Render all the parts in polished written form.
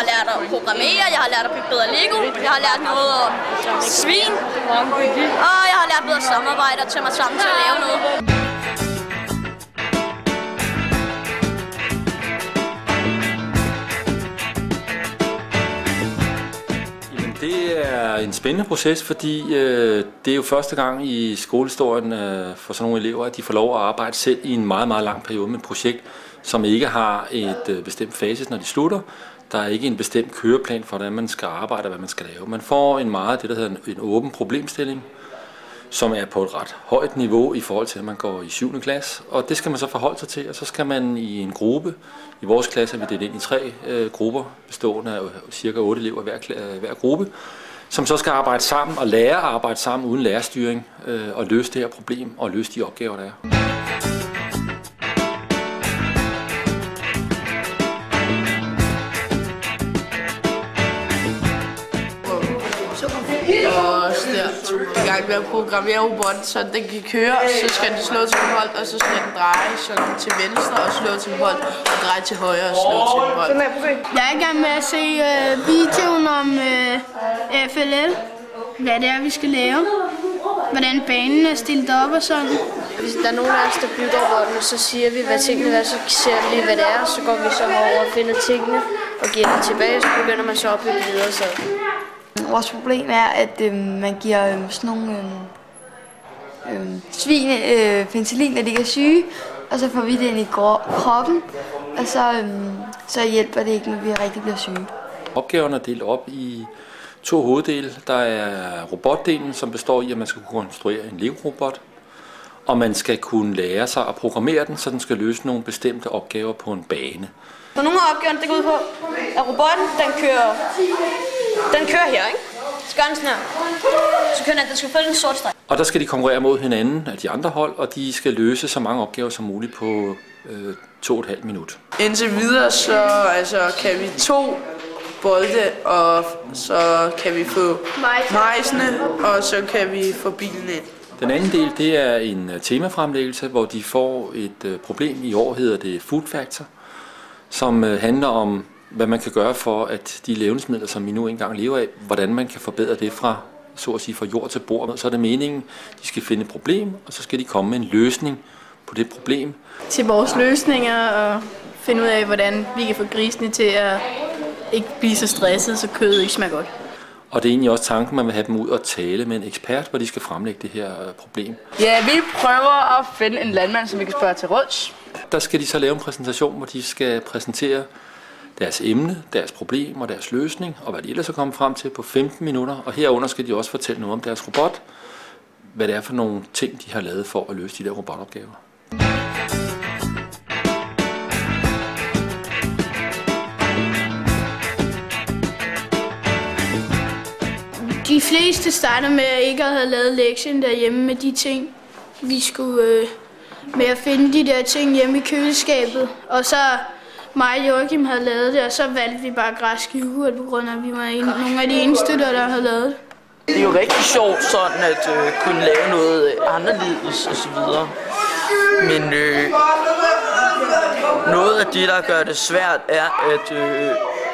har lært at programmere, jeg har lært at bygge bedre Lego, jeg har lært noget om svin, og jeg har lært bedre samarbejde og tage mig sammen til at lave noget. Det er en spændende proces, fordi det er jo første gang i skolehistorien for sådan nogle elever, at de får lov at arbejde selv i en meget, meget lang periode med et projekt, som ikke har et bestemt fase, når de slutter. Der er ikke en bestemt køreplan for, hvordan man skal arbejde og hvad man skal lave. Man får en meget det, der hedder en åben problemstilling, som er på et ret højt niveau i forhold til, at man går i 7. klasse. Og det skal man så forholde sig til, og så skal man i en gruppe. I vores klasse er vi delt ind i 3 grupper, bestående af cirka 8 elever hver gruppe, som så skal arbejde sammen og lære at arbejde sammen uden lærerstyring og løse det her problem og løse de opgaver, der er. Og så der i gang med at programmere robotten, så den kan køre, så skal den slå til hold, og så skal den dreje sådan til venstre og slå til hold, og dreje til højre og slå til hold. Jeg er i gang med at se videoen om FLL, hvad det er, vi skal lave, hvordan banen er stillet op og sådan. Hvis der er nogen af os, der bygger robotten, så siger vi, hvad tingene er, så ser vi lige, hvad det er, og så går vi så over og finder tingene og giver dem tilbage, så begynder man så at bygge videre. Så. Vores problem er, at man giver sådan nogle svin penicillin, når de er syge, og så får vi det ind i kroppen, og så hjælper det ikke, når vi rigtig bliver syge. Opgaverne er delt op i 2 hoveddele. Der er robotdelen, som består i, at man skal kunne konstruere en Lego-robot, og man skal kunne lære sig at programmere den, så den skal løse nogle bestemte opgaver på en bane. Så nogle af opgaverne, det går ud på, at robotten, den kører her, ikke? Så gør den sådan her. Så kører den skal følge en sort streg. Og der skal de konkurrere mod hinanden af de andre hold, og de skal løse så mange opgaver som muligt på 2,5 minut. Indtil videre, så kan vi 2 bolde, og så kan vi få mejsene, og så kan vi få bilen ind. Den anden del, det er en temafremlæggelse, hvor de får et problem. I år hedder det Food Factor, som handler om, hvad man kan gøre for, at de levnedsmidler, som vi nu engang lever af, hvordan man kan forbedre det fra, så at sige, fra jord til bord. Så er det meningen, de skal finde et problem, og så skal de komme med en løsning på det problem. Til vores løsninger og finde ud af, hvordan vi kan få grisene til at ikke blive så stresset, så kødet ikke smager godt. Og det er egentlig også tanken, man vil have dem ud og tale med en ekspert, hvor de skal fremlægge det her problem. Ja, vi prøver at finde en landmand, som vi kan spørge til råds. Der skal de så lave en præsentation, hvor de skal præsentere deres emne, deres problem og deres løsning, og hvad de ellers er kommet frem til på 15 minutter. Og herunder skal de også fortælle noget om deres robot, hvad det er for nogle ting, de har lavet for at løse de der robotopgaver. De fleste starter med ikke at have lavet lektien derhjemme med de ting, vi skulle med at finde de der ting hjemme i køleskabet. Og så mig og Joachim havde lavet det, og så valgte vi bare græsk yoghurt, på grund af, at vi var nogle af de eneste, der havde lavet det. Det er jo rigtig sjovt sådan at kunne lave noget anderledes og så videre. Men noget af det, der gør det svært, er at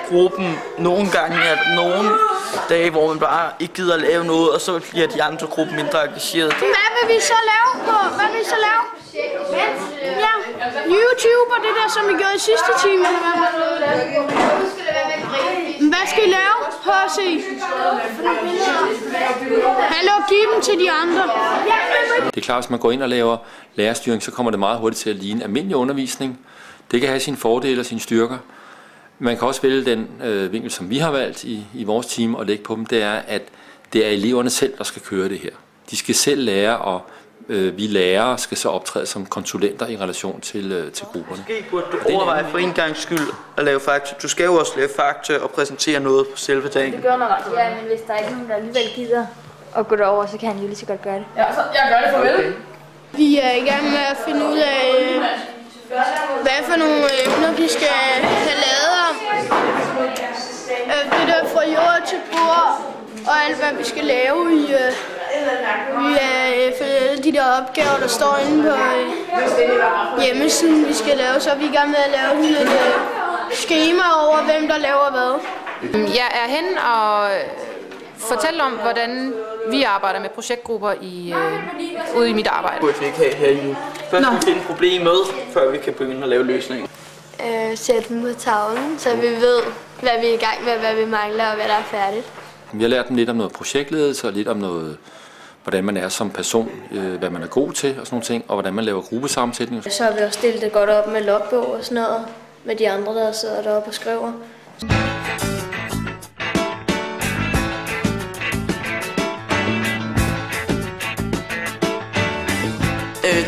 gruppen nogle gange er nogle dage, hvor man bare ikke gider at lave noget, og så bliver de andre grupper mindre engageret. Hvad vil vi så lave på? Hvad vil vi så lave? Ja, YouTube og det der, som vi gjorde i sidste time, eller hvad? Hvad skal I lave? H.C. Hallo, giv dem til de andre. Det er klart, at hvis man går ind og laver lærerstyring, så kommer det meget hurtigt til at ligne almindelig undervisning. Det kan have sine fordele og sine styrker. Man kan også vælge den vinkel, som vi har valgt i vores team og lægge på dem, det er, at det er eleverne selv, der skal køre det her. De skal selv lære, og vi lærere skal så optræde som konsulenter i relation til grupperne. Måske burde du overveje for en gangs skyld at lave fakta. Du skal jo også lave fakta og præsentere noget på selve dagen. Det gør noget ret. Ja, men hvis der er ikke nogen, der alligevel gider at gå derover, så kan han jo lige så godt gøre det. Ja, så jeg gør det for vel. Vi er i gang med at finde ud af, hvad for nogle emner vi skal have lavet om. Det der fra jord til bord, og alt hvad vi skal lave i de der opgaver, der står inde på hjemmesiden, vi skal lave. Så er vi i gang med at lave skema over, hvem der laver hvad. Jeg er hen og fortæller om, hvordan vi arbejder med projektgrupper ude i mit arbejde. Det burde vi ikke have her i nu. Først skal vi finde problemet, før vi kan begynde at lave løsninger. Sætte dem på tavlen, så vi ved, hvad vi er i gang med, hvad vi mangler og hvad der er færdigt. Vi har lært dem lidt om noget projektledelse og lidt om noget, hvordan man er som person, hvad man er god til og sådan nogle ting, og hvordan man laver gruppesammensætninger. Så har vi også stillet det godt op med logbog og sådan noget, med de andre, der sidder deroppe og skriver.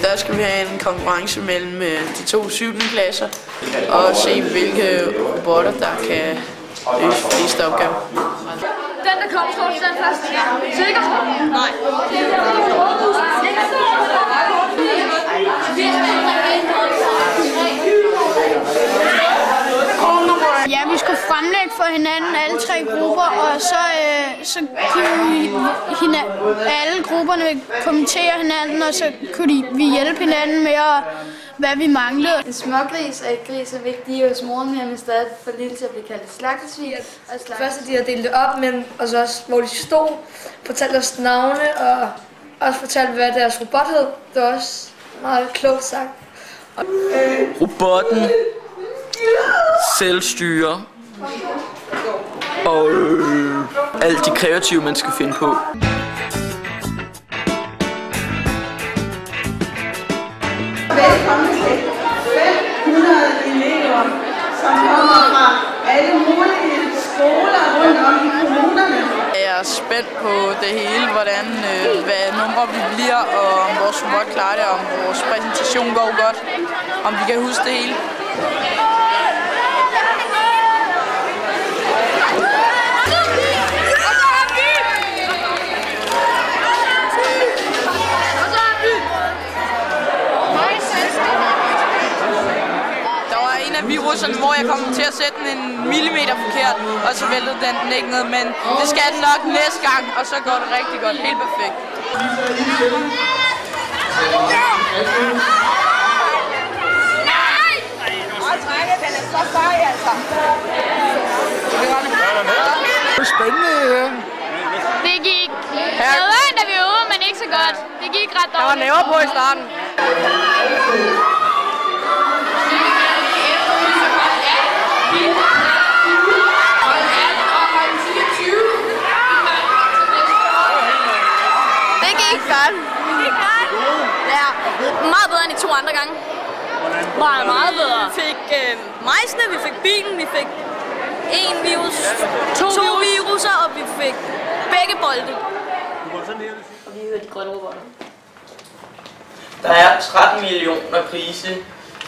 Der skal vi have en konkurrence mellem de 2 7. klasser og se, hvilke robotter, der kan løse flest opgaver. Den, der kommer, står den først. Sikker? Nej. Ja, vi skulle fremlægge for hinanden alle 3 grupper, og så kunne alle grupperne kommentere hinanden, og så kunne vi hjælpe hinanden med, hvad vi manglede. En smågris og et gris er vigtige hos moren, men han er stadig for lille til at blive kaldt slagtesvin. Først at de har delt det op, men også hvor de stod, fortalte os navne og også fortalte, hvad deres robot hed. Det var også meget klogt sagt. Robotten, selvstyre og alt de kreative, man skal finde på. Velkommen til 500 elever, som kommer fra alle mulige skoler rundt om i kommunerne. Jeg er spændt på det hele, hvad numre vi bliver, og om vores robot klarer det, om vores præsentation går godt, om vi kan huske det hele. Viruserne, hvor jeg kom til at sætte den 1 millimeter forkert, og så væltede den ikke ned, men det skal den nok næste gang, og så går det rigtig godt, helt perfekt. Den er så sej, altså. Det er spændende, ja. Det gik bedre, da vi øvede, men ikke så godt. Det gik ret dårligt. Der var næver på i starten. Det gik godt. Ja, meget bedre end de 2 andre gange. Meget bedre. Vi fik mejsene, vi fik bilen, vi fik 1 virus, 2 viruser, og vi fik begge bolde. Og vi hører de grønne robotter. Der er 13 millioner grise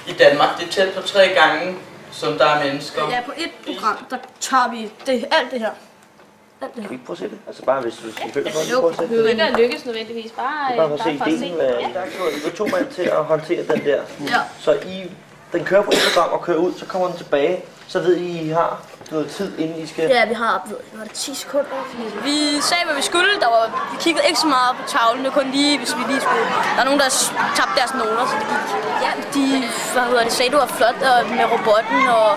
i Danmark. Det er tæt på 3 gange, som der er mennesker. Ja, på et program, der tager vi alt det her. Kan vi ikke prøve at se det? Altså bare hvis du skal høre noget, prøve at se det. Det behøver ikke at lykkes nødvendigvis, bare for at se ideen. Der er 2 mand til at håndtere den der. Ja. Så den kører på et program og kører ud, så kommer den tilbage. Så ved I har noget tid, inden I skal... Ja, vi har var det 10 sekunder. Vi sagde, hvad vi skulle. Vi kiggede ikke så meget på tavlen, det kun lige, hvis vi lige skulle. Der er nogen, der tabte deres noter, så det gik. Ja, de sagde, du var flot med robotten, og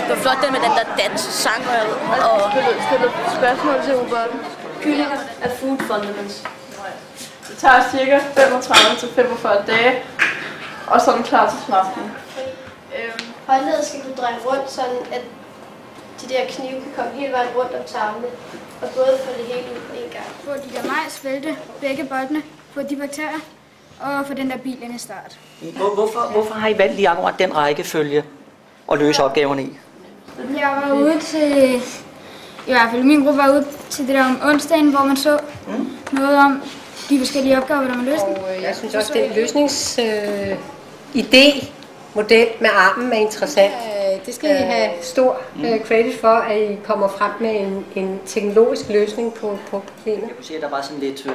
det var flot med den der dans og sang. Og Stille spørgsmål til robotten. Kyllinger er food fundamentals. Det tager cirka 35 til 45 dage, og så er den klar til slagtning. Håndledet skal kunne dreje rundt, sådan at de der knive kan komme hele vejen rundt om tarmene, og både få det hele ud på en gang. Få de der majs, vælte begge boldene, få de bakterier, og få den der bil ind i start. Hvorfor har I valgt lige akkurat den rækkefølge at løse opgaverne i? Jeg var ude til, i hvert fald min gruppe var ude til det der om onsdagen, hvor man så noget om de forskellige opgaver, der man løste. Og jeg synes også, at den løsningsidé, model med armen er interessant. Det skal I have stor credit for, at I kommer frem med en teknologisk løsning på problemet. Jeg kunne sige, at der var sådan lidt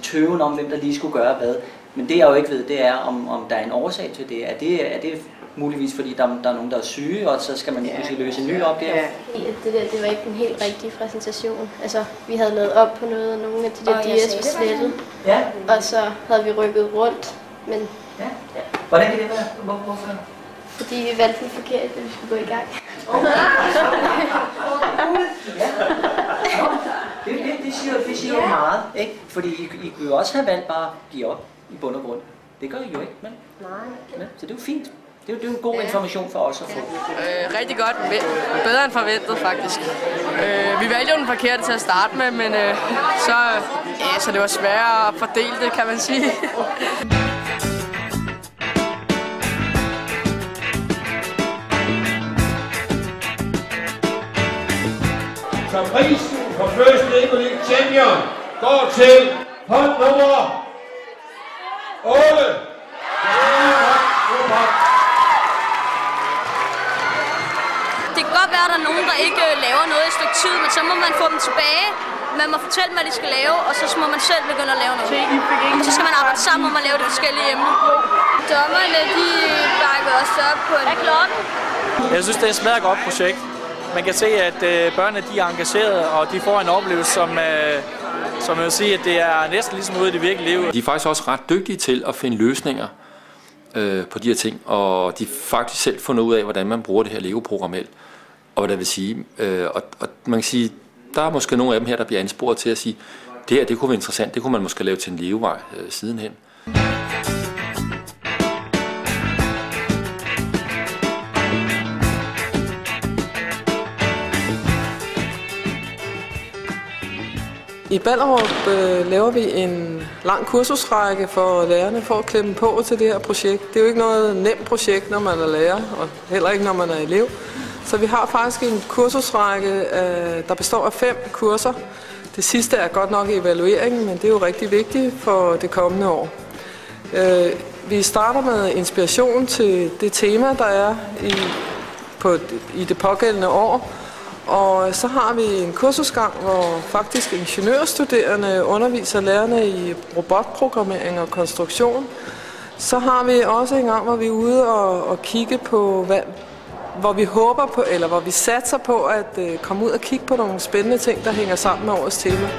tøven om, hvem der lige skulle gøre hvad. Men det jeg jo ikke ved, det er, om der er en årsag til det. Er det muligvis, fordi der er nogen, der er syge, og så skal man måske løse en ny opgave? Ja. Det var ikke en helt rigtig præsentation. Altså, vi havde lavet op på noget, og nogle af de der dias var slettet. Ja. Og så havde vi rykket rundt, men... Ja. Hvordan kan det være? Hvorfor? Fordi vi valgte den forkert, da vi skulle gå i gang. Det siger jo meget, ikke? Fordi I kunne jo også have valgt bare at give op i bund og grund. Det gør I jo ikke, men. Nej. Så det er jo fint. Det er jo en god information for os at få. Rigtig godt. Bedre end forventet, faktisk. Vi valgte jo den forkerte til at starte med, men så det var sværere at fordele det, kan man sige. Så prisen for First League Champion går til hold nummer 8. Det kan godt være, at der er nogen, der ikke laver noget i et stykke tid, men så må man få dem tilbage. Man må fortælle, hvad de skal lave, og så må man selv begynde at lave noget. Og så skal man arbejde sammen om at lave de forskellige emner. Dommerne, de bakker også op på en klokken. Jeg synes, det er et smadret godt projekt. Man kan se, at børnene de er engagerede, og de får en oplevelse, som jeg vil sige, at det er næsten ligesom ude i det virkelige liv. De er faktisk også ret dygtige til at finde løsninger på de her ting, og de faktisk selv fundet ud af, hvordan man bruger det her Lego-programmel. Og hvad det vil sige. Og man kan sige, der er måske nogle af dem her, der bliver ansporet til at sige, det her, det kunne være interessant, det kunne man måske lave til en levevej sidenhen. I Ballerup laver vi en lang kursusrække for lærerne for at klemme på til det her projekt. Det er jo ikke noget nemt projekt, når man er lærer, og heller ikke, når man er elev. Så vi har faktisk en kursusrække, der består af 5 kurser. Det sidste er godt nok evalueringen, men det er jo rigtig vigtigt for det kommende år. Vi starter med inspiration til det tema, der er i det pågældende år. Og så har vi en kursusgang, hvor faktisk ingeniørstuderende underviser lærerne i robotprogrammering og konstruktion. Så har vi også en gang, hvor vi er ude og kigge på, hvor vi håber på, eller hvor vi satser på at komme ud og kigge på nogle spændende ting, der hænger sammen med årets tema.